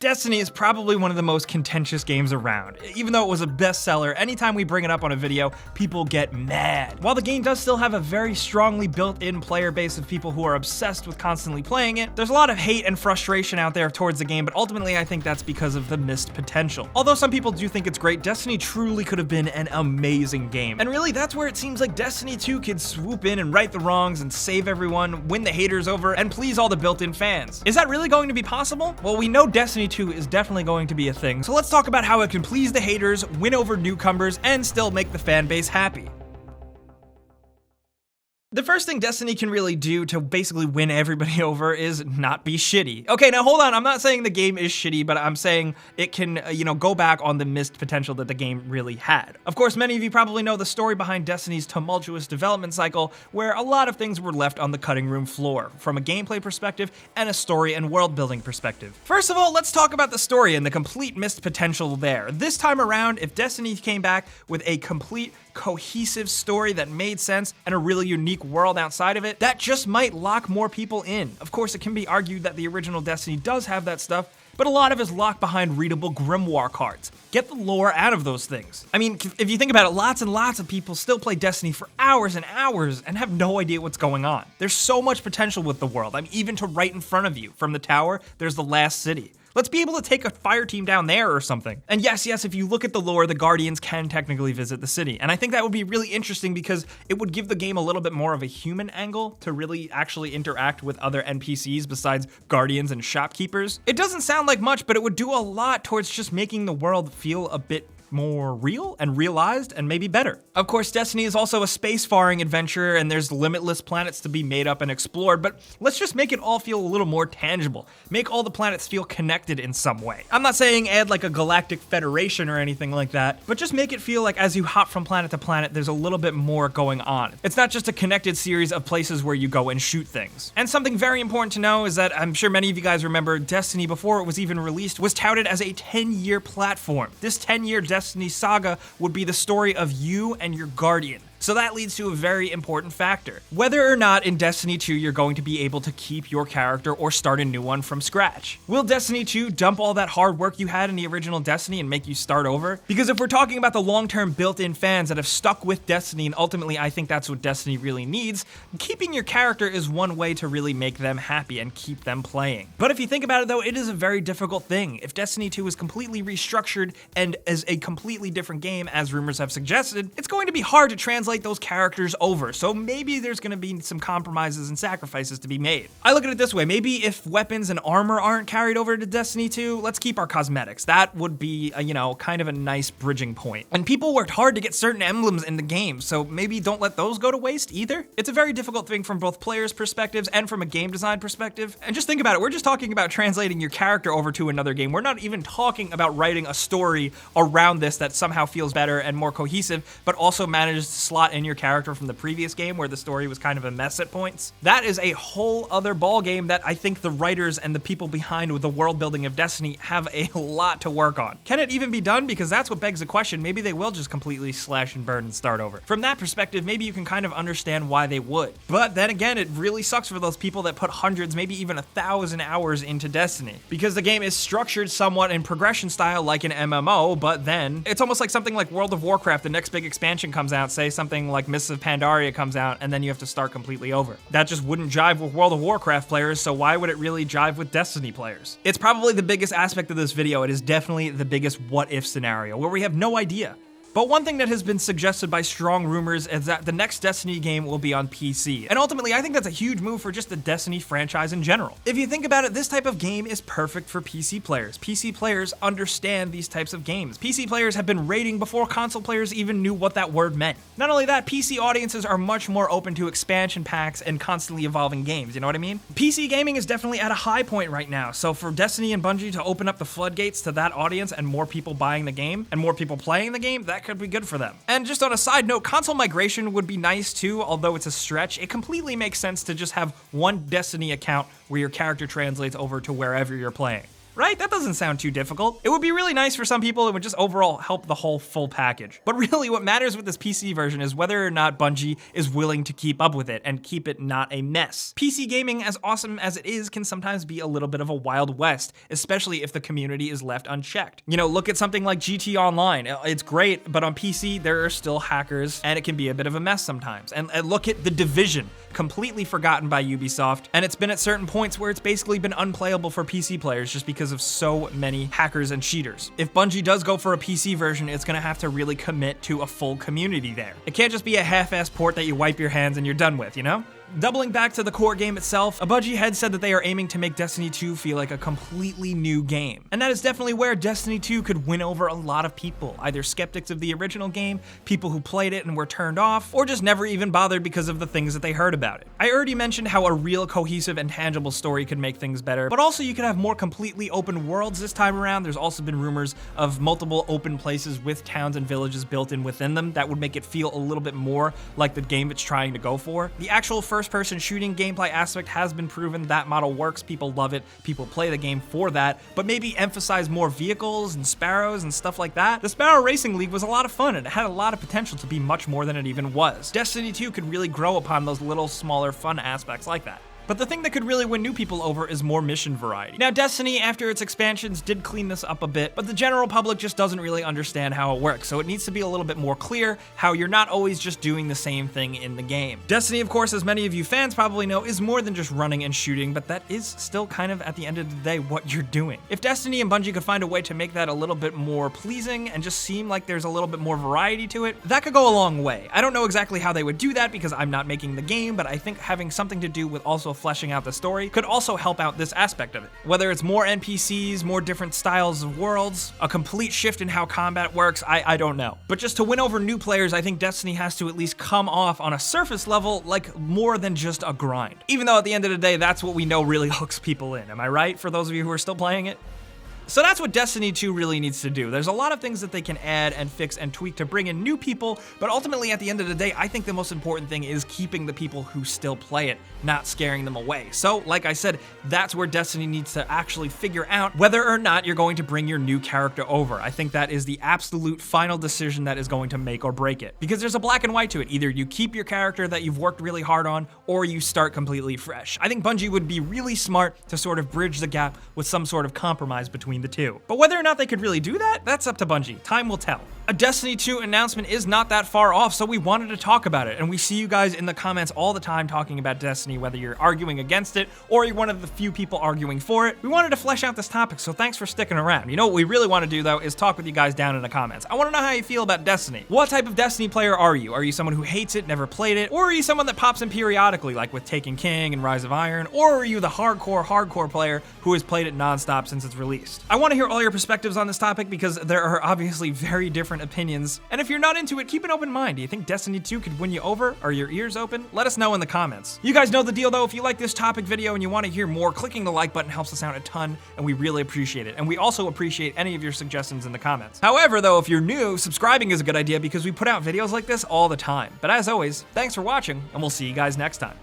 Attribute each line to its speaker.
Speaker 1: Destiny is probably one of the most contentious games around. Even though it was a bestseller, anytime we bring it up on a video, people get mad. While the game does still have a very strongly built-in player base of people who are obsessed with constantly playing it, there's a lot of hate and frustration out there towards the game, but ultimately I think that's because of the missed potential. Although some people do think it's great, Destiny truly could have been an amazing game. And really, that's where it seems like Destiny 2 could swoop in and right the wrongs and save everyone, win the haters over, and please all the built-in fans. Is that really going to be possible? Well, we know Destiny 2 is definitely going to be a thing, so let's talk about how it can please the haters, win over newcomers, and still make the fan base happy. The first thing Destiny can really do to basically win everybody over is not be shitty. Okay, now hold on, I'm not saying the game is shitty, but I'm saying it can, go back on the missed potential that the game really had. Of course, many of you probably know the story behind Destiny's tumultuous development cycle, where a lot of things were left on the cutting room floor, from a gameplay perspective and a story and world building perspective. First of all, let's talk about the story and the complete missed potential there. This time around, if Destiny came back with a complete cohesive story that made sense and a really unique world outside of it, that just might lock more people in. Of course, it can be argued that the original Destiny does have that stuff, but a lot of it is locked behind readable grimoire cards. Get the lore out of those things. I mean, if you think about it, lots and lots of people still play Destiny for hours and hours and have no idea what's going on. There's so much potential with the world. Even to right in front of you, from the tower, there's the last city. Let's be able to take a fire team down there or something. And yes, if you look at the lore, the Guardians can technically visit the city. And I think that would be really interesting because it would give the game a little bit more of a human angle to really actually interact with other NPCs besides Guardians and shopkeepers. It doesn't sound like much, but it would do a lot towards just making the world feel a bit more real and realized and maybe better. Of course, Destiny is also a space-faring adventure and there's limitless planets to be made up and explored, but let's just make it all feel a little more tangible. Make all the planets feel connected in some way. I'm not saying add like a galactic federation or anything like that, but just make it feel like as you hop from planet to planet, there's a little bit more going on. It's not just a connected series of places where you go and shoot things. And something very important to know is that I'm sure many of you guys remember Destiny before it was even released was touted as a 10-year platform. This 10-year Destiny saga would be the story of you and your Guardian. So that leads to a very important factor. Whether or not in Destiny 2 you're going to be able to keep your character or start a new one from scratch. Will Destiny 2 dump all that hard work you had in the original Destiny and make you start over? Because if we're talking about the long-term built-in fans that have stuck with Destiny, and ultimately I think that's what Destiny really needs, keeping your character is one way to really make them happy and keep them playing. But if you think about it though, it is a very difficult thing. If Destiny 2 is completely restructured and is a completely different game, as rumors have suggested, it's going to be hard to translate those characters over, so maybe there's gonna be some compromises and sacrifices to be made. I look at it this way, maybe if weapons and armor aren't carried over to Destiny 2, let's keep our cosmetics. That would be kind of a nice bridging point. And people worked hard to get certain emblems in the game, so maybe don't let those go to waste either. It's a very difficult thing from both players' perspectives and from a game design perspective. And just think about it, we're just talking about translating your character over to another game. We're not even talking about writing a story around this that somehow feels better and more cohesive, but also manages to slot in your character from the previous game where the story was kind of a mess at points. That is a whole other ball game that I think the writers and the people behind with the world building of Destiny have a lot to work on. Can it even be done? Because that's what begs the question. Maybe they will just completely slash and burn and start over. From that perspective, maybe you can kind of understand why they would. But then again, it really sucks for those people that put hundreds, maybe even 1,000 hours into Destiny. Because the game is structured somewhat in progression style like an MMO, but then it's almost like something like World of Warcraft. The next big expansion comes out, say something like Mists of Pandaria comes out, and then you have to start completely over. That just wouldn't jive with World of Warcraft players, so why would it really jive with Destiny players? It's probably the biggest aspect of this video. It is definitely the biggest what-if scenario, where we have no idea. But one thing that has been suggested by strong rumors is that the next Destiny game will be on PC. And ultimately, I think that's a huge move for just the Destiny franchise in general. If you think about it, this type of game is perfect for PC players. PC players understand these types of games. PC players have been raiding before console players even knew what that word meant. Not only that, PC audiences are much more open to expansion packs and constantly evolving games, you know what I mean? PC gaming is definitely at a high point right now, so for Destiny and Bungie to open up the floodgates to that audience and more people buying the game and more people playing the game, that could be good for them. And just on a side note, console migration would be nice too, although it's a stretch. It completely makes sense to just have one Destiny account where your character translates over to wherever you're playing. right? That doesn't sound too difficult. It would be really nice for some people. It would just overall help the whole full package. But really what matters with this PC version is whether or not Bungie is willing to keep up with it and keep it not a mess. PC gaming, as awesome as it is, can sometimes be a little bit of a Wild West, especially if the community is left unchecked. You know, look at something like GT Online. It's great, but on PC, there are still hackers, and it can be a bit of a mess sometimes. And look at The Division, completely forgotten by Ubisoft, and it's been at certain points where it's basically been unplayable for PC players just because of so many hackers and cheaters. If Bungie does go for a PC version, it's gonna have to really commit to a full community there. It can't just be a half-ass port that you wipe your hands and you're done with, you know? Doubling back to the core game itself, a Bungie head said that they are aiming to make Destiny 2 feel like a completely new game. And that is definitely where Destiny 2 could win over a lot of people, either skeptics of the original game, people who played it and were turned off, or just never even bothered because of the things that they heard about it. I already mentioned how a real cohesive and tangible story could make things better, but also you could have more completely open worlds this time around. There's also been rumors of multiple open places with towns and villages built in within them that would make it feel a little bit more like the game it's trying to go for. The actual first-person shooting gameplay aspect has been proven. That model works, people love it, people play the game for that, but maybe emphasize more vehicles and sparrows and stuff like that. The Sparrow Racing League was a lot of fun and it had a lot of potential to be much more than it even was. Destiny 2 could really grow upon those little smaller fun aspects like that. But the thing that could really win new people over is more mission variety. Now, Destiny, after its expansions, did clean this up a bit, but the general public just doesn't really understand how it works, so it needs to be a little bit more clear how you're not always just doing the same thing in the game. Destiny, of course, as many of you fans probably know, is more than just running and shooting, but that is still kind of, at the end of the day, what you're doing. If Destiny and Bungie could find a way to make that a little bit more pleasing and just seem like there's a little bit more variety to it, that could go a long way. I don't know exactly how they would do that because I'm not making the game, but I think having something to do with also fleshing out the story could also help out this aspect of it. Whether it's more NPCs, more different styles of worlds, a complete shift in how combat works, I don't know. But just to win over new players, I think Destiny has to at least come off on a surface level like more than just a grind. Even though at the end of the day, that's what we know really hooks people in. Am I right, for those of you who are still playing it? So that's what Destiny 2 really needs to do. There's a lot of things that they can add and fix and tweak to bring in new people, but ultimately at the end of the day, I think the most important thing is keeping the people who still play it, not scaring them away. So, like I said, that's where Destiny needs to actually figure out whether or not you're going to bring your new character over. I think that is the absolute final decision that is going to make or break it. Because there's a black and white to it. Either you keep your character that you've worked really hard on, or you start completely fresh. I think Bungie would be really smart to sort of bridge the gap with some sort of compromise between the two. But whether or not they could really do that, that's up to Bungie. Time will tell. A Destiny 2 announcement is not that far off, so we wanted to talk about it. And we see you guys in the comments all the time talking about Destiny, whether you're arguing against it or you're one of the few people arguing for it. We wanted to flesh out this topic, so thanks for sticking around. You know what we really want to do, though, is talk with you guys down in the comments. I want to know how you feel about Destiny. What type of Destiny player are you? Are you someone who hates it, never played it? Or are you someone that pops in periodically, like with Taken King and Rise of Iron? Or are you the hardcore player who has played it nonstop since it's released? I want to hear all your perspectives on this topic because there are obviously very different opinions. And if you're not into it, keep an open mind. Do you think Destiny 2 could win you over? Are your ears open? Let us know in the comments. You guys know the deal though. If you like this topic video and you want to hear more, clicking the like button helps us out a ton and we really appreciate it. And we also appreciate any of your suggestions in the comments. However though, if you're new, subscribing is a good idea because we put out videos like this all the time. But as always, thanks for watching and we'll see you guys next time.